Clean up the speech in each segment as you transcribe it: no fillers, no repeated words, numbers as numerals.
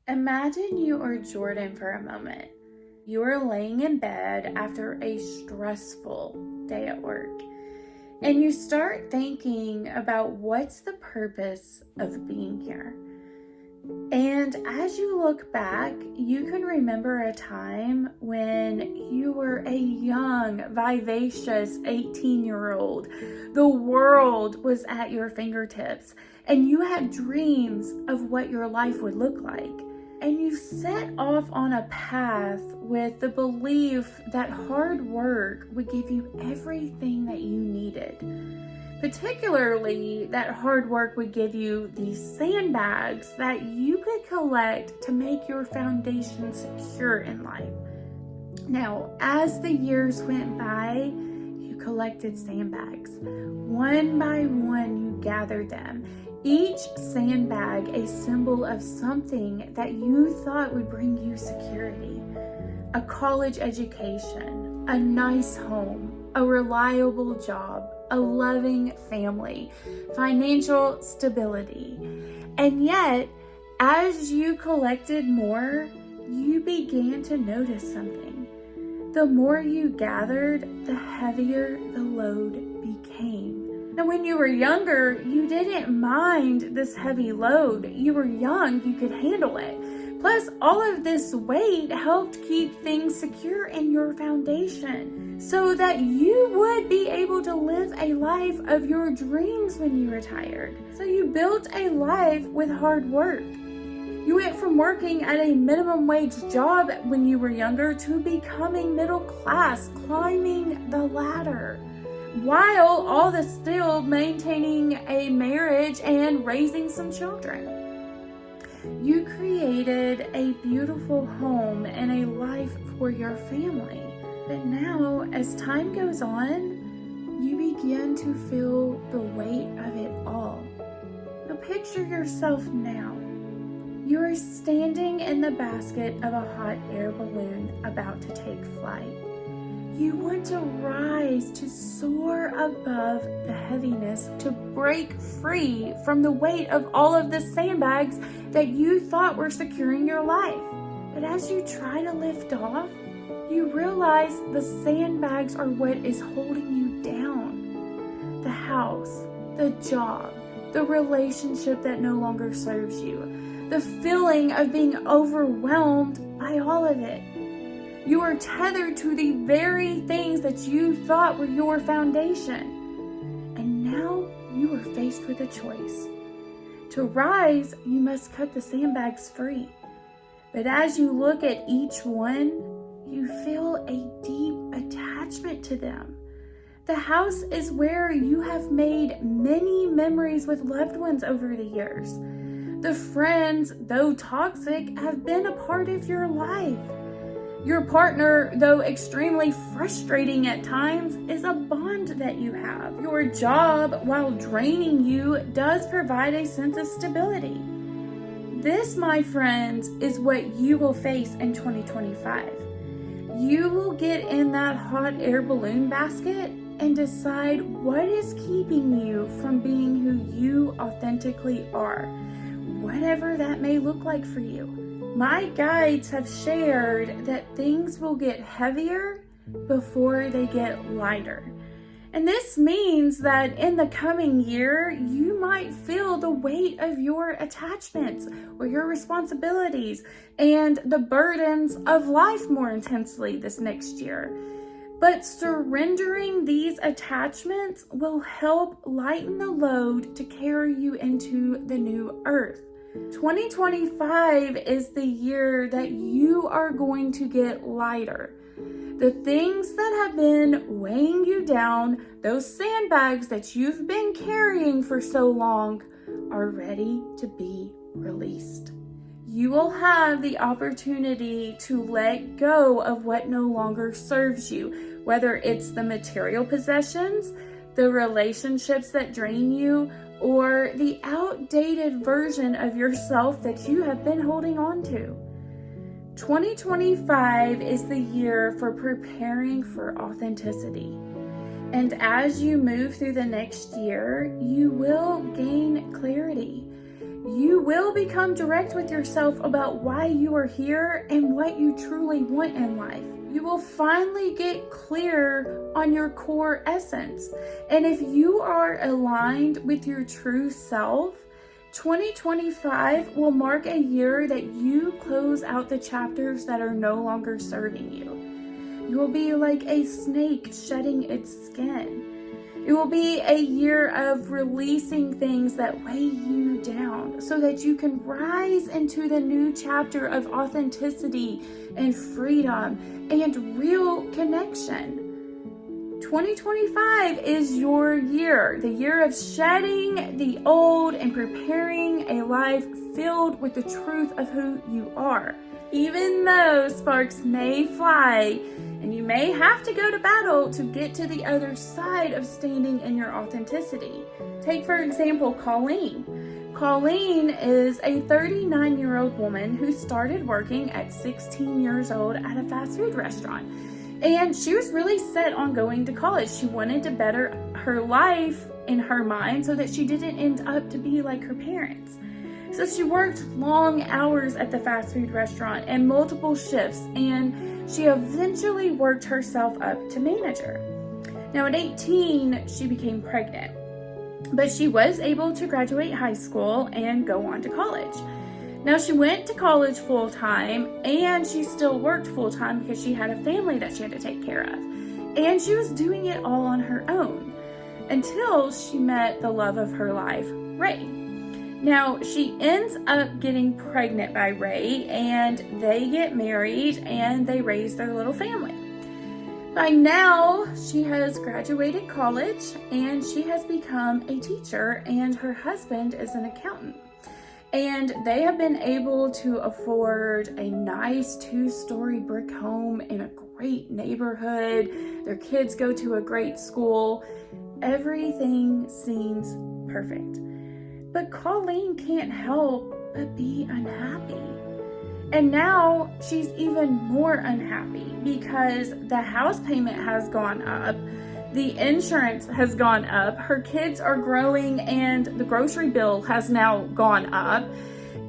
Imagine you are Jordan for a moment. You are laying in bed after a stressful day at work, and you start thinking about what's the purpose of being here. And as you look back, you can remember a time when you were a young, vivacious 18-year-old. The world was at your fingertips, and you had dreams of what your life would look like. And you set off on a path with the belief that hard work would give you everything that you needed. Particularly, that hard work would give you these sandbags that you could collect to make your foundation secure in life. Now, as the years went by, you collected sandbags. One by one, you gathered them. Each sandbag a symbol of something that you thought would bring you security. A college education, a nice home, a reliable job, a loving family, financial stability. And yet, as you collected more, you began to notice something. The more you gathered, the heavier the load became. Now, when you were younger, you didn't mind this heavy load. You were young, you could handle it. Plus, all of this weight helped keep things secure in your foundation so that you would be able to live a life of your dreams when you retired. So you built a life with hard work. You went from working at a minimum wage job when you were younger to becoming middle class, climbing the ladder, while all the still maintaining a marriage and raising some children. You created a beautiful home and a life for your family. But now, as time goes on, you begin to feel the weight of it all. Now picture yourself now. You are standing in the basket of a hot air balloon about to take flight. You want to rise, to soar above the heaviness, to break free from the weight of all of the sandbags that you thought were securing your life. But as you try to lift off, you realize the sandbags are what is holding you down. The house, the job, the relationship that no longer serves you, the feeling of being overwhelmed by all of it. You are tethered to the very things that you thought were your foundation. And now you are faced with a choice. To rise, you must cut the sandbags free. But as you look at each one, you feel a deep attachment to them. The house is where you have made many memories with loved ones over the years. The friends, though toxic, have been a part of your life. Your partner, though extremely frustrating at times, is a bond that you have. Your job, while draining you, does provide a sense of stability. This, my friends, is what you will face in 2025. You will get in that hot air balloon basket and decide what is keeping you from being who you authentically are, whatever that may look like for you. My guides have shared that things will get heavier before they get lighter. And this means that in the coming year, you might feel the weight of your attachments or your responsibilities and the burdens of life more intensely this next year. But surrendering these attachments will help lighten the load to carry you into the new earth. 2025 is the year that you are going to get lighter. The things that have been weighing you down, those sandbags that you've been carrying for so long, are ready to be released. You will have the opportunity to let go of what no longer serves you, whether it's the material possessions, the relationships that drain you, or the outdated version of yourself that you have been holding on to. 2025 is the year for preparing for authenticity. And as you move through the next year, you will gain clarity. You will become direct with yourself about why you are here and what you truly want in life. You will finally get clear on your core essence. And if you are aligned with your true self, 2025 will mark a year that you close out the chapters that are no longer serving you. You will be like a snake shedding its skin. It will be a year of releasing things that weigh you down so that you can rise into the new chapter of authenticity and freedom and real connection. 2025 is your year, the year of shedding the old and preparing a life filled with the truth of who you are. Even though sparks may fly and you may have to go to battle to get to the other side of standing in your authenticity. Take, for example, Colleen. Colleen is a 39-year-old woman who started working at 16 years old at a fast food restaurant. And she was really set on going to college. She wanted to better her life in her mind so that she didn't end up to be like her parents. So she worked long hours at the fast food restaurant and multiple shifts, and she eventually worked herself up to manager. Now at 18, she became pregnant, but she was able to graduate high school and go on to college. Now she went to college full time, and she still worked full time because she had a family that she had to take care of. And she was doing it all on her own until she met the love of her life, Ray. Now, she ends up getting pregnant by Ray, and they get married and they raise their little family. By now, she has graduated college and she has become a teacher, and her husband is an accountant. And they have been able to afford a nice 2-story brick home in a great neighborhood. Their kids go to a great school. Everything seems perfect. But Colleen can't help but be unhappy. And now she's even more unhappy because the house payment has gone up, the insurance has gone up, her kids are growing, and the grocery bill has now gone up.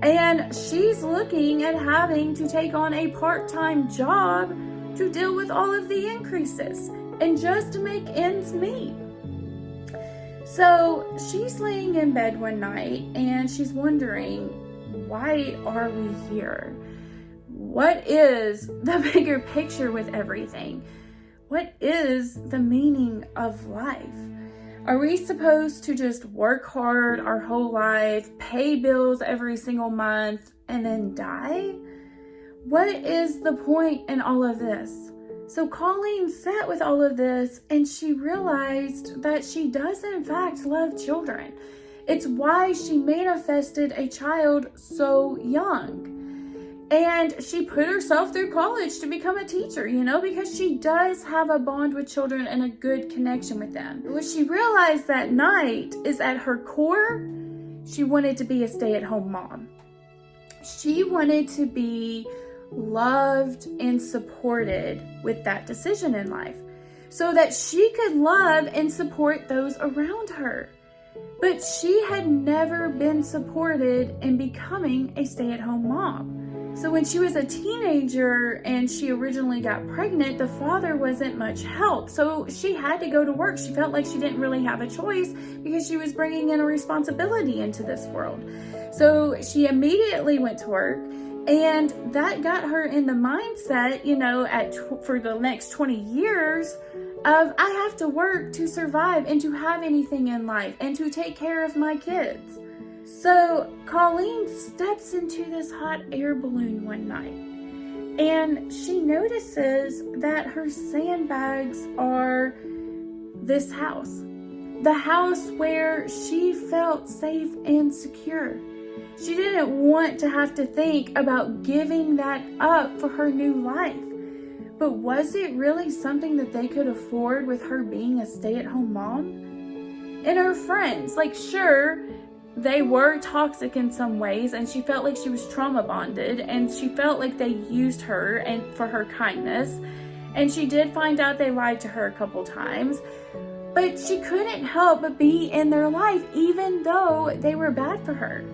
And she's looking at having to take on a part-time job to deal with all of the increases and just to make ends meet. So she's laying in bed one night and she's wondering, why are we here? What is the bigger picture with everything? What is the meaning of life? Are we supposed to just work hard our whole life, pay bills every single month, and then die? What is the point in all of this? So Colleen sat with all of this and she realized that she does in fact love children. It's why she manifested a child so young. And she put herself through college to become a teacher, because she does have a bond with children and a good connection with them. What she realized that night is at her core, she wanted to be a stay-at-home mom. She wanted to be loved and supported with that decision in life so that she could love and support those around her. But she had never been supported in becoming a stay-at-home mom. So when she was a teenager and she originally got pregnant, the father wasn't much help. So she had to go to work. She felt like she didn't really have a choice because she was bringing in a responsibility into this world. So she immediately went to work. And that got her in the mindset, for the next 20 years of, I have to work to survive and to have anything in life and to take care of my kids. So Colleen steps into this hot air balloon one night and she notices that her sandbags are this house, the house where she felt safe and secure. She didn't want to have to think about giving that up for her new life. But was it really something that they could afford with her being a stay-at-home mom? And her friends, sure, they were toxic in some ways, and she felt like she was trauma bonded, and she felt like they used her and for her kindness. And she did find out they lied to her a couple times. But she couldn't help but be in their life, even though they were bad for her.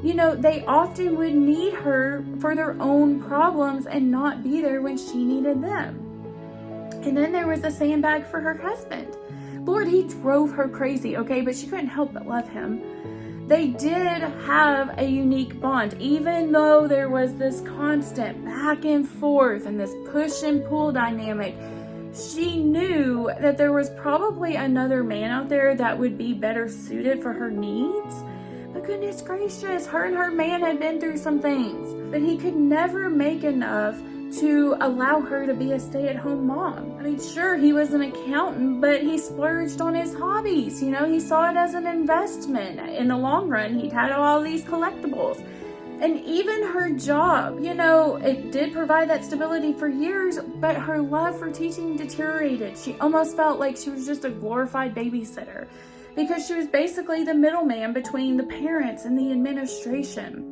they often would need her for their own problems and not be there when she needed them. And then there was the sandbag for her husband. Lord, he drove her crazy, okay, but she couldn't help but love him. They did have a unique bond, even though there was this constant back and forth and this push and pull dynamic. She knew that there was probably another man out there that would be better suited for her needs. But goodness gracious, her and her man had been through some things, but he could never make enough to allow her to be a stay-at-home mom. I mean, sure, he was an accountant, but he splurged on his hobbies. He saw it as an investment. In the long run, he'd had all these collectibles. And even her job, it did provide that stability for years, but her love for teaching deteriorated. She almost felt like she was just a glorified babysitter because she was basically the middleman between the parents and the administration.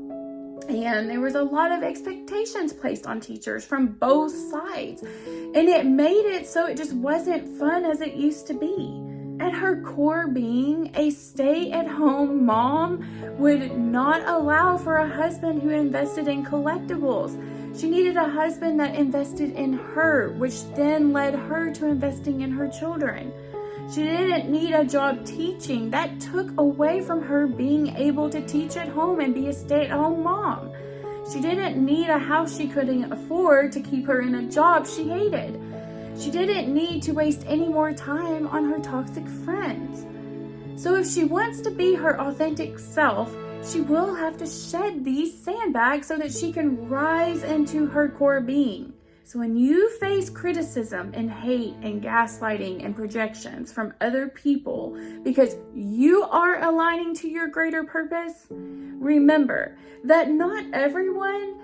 And there was a lot of expectations placed on teachers from both sides. And it made it so it just wasn't fun as it used to be. At her core, being a stay-at-home mom would not allow for a husband who invested in collectibles. She needed a husband that invested in her, which then led her to investing in her children. She didn't need a job teaching. That took away from her being able to teach at home and be a stay-at-home mom. She didn't need a house she couldn't afford to keep her in a job she hated. She didn't need to waste any more time on her toxic friends. So if she wants to be her authentic self, she will have to shed these sandbags so that she can rise into her core being. So when you face criticism and hate and gaslighting and projections from other people because you are aligning to your greater purpose, remember that not everyone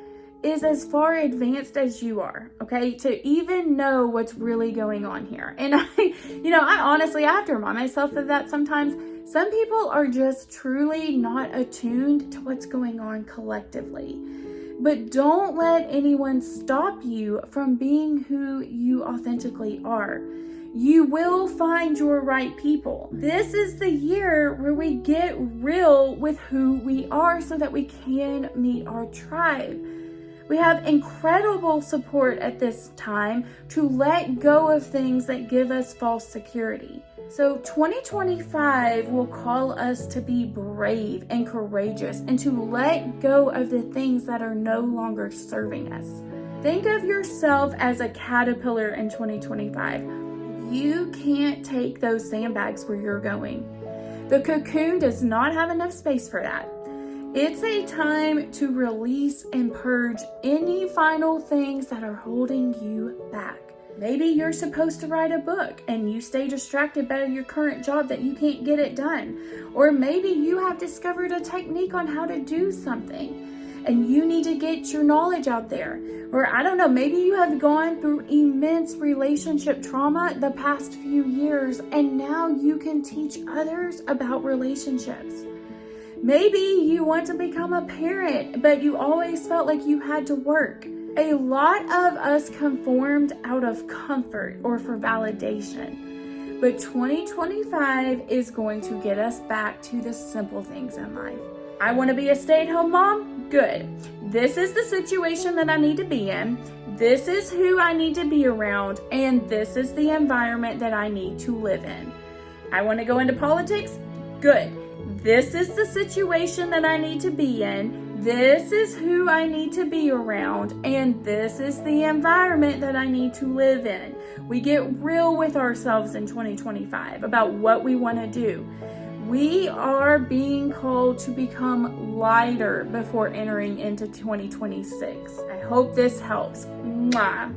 is as far advanced as you are, okay, to even know what's really going on here. And I honestly have to remind myself of that sometimes. Some people are just truly not attuned to what's going on collectively. But don't let anyone stop you from being who you authentically are. You will find your right people. This is the year where we get real with who we are so that we can meet our tribe. We have incredible support at this time to let go of things that give us false security. So 2025 will call us to be brave and courageous and to let go of the things that are no longer serving us. Think of yourself as a caterpillar in 2025. You can't take those sandbags where you're going. The cocoon does not have enough space for that. It's a time to release and purge any final things that are holding you back. Maybe you're supposed to write a book and you stay distracted by your current job that you can't get it done. Or maybe you have discovered a technique on how to do something and you need to get your knowledge out there. Or I don't know, maybe you have gone through immense relationship trauma the past few years and now you can teach others about relationships. Maybe you want to become a parent, but you always felt like you had to work. A lot of us conformed out of comfort or for validation. But 2025 is going to get us back to the simple things in life. I want to be a stay-at-home mom? Good. This is the situation that I need to be in. This is who I need to be around. And this is the environment that I need to live in. I want to go into politics? Good. This is the situation that I need to be in. This is who I need to be around, and this is the environment that I need to live in. We get real with ourselves in 2025 about what we want to do. We are being called to become lighter before entering into 2026. I hope this helps. Mwah.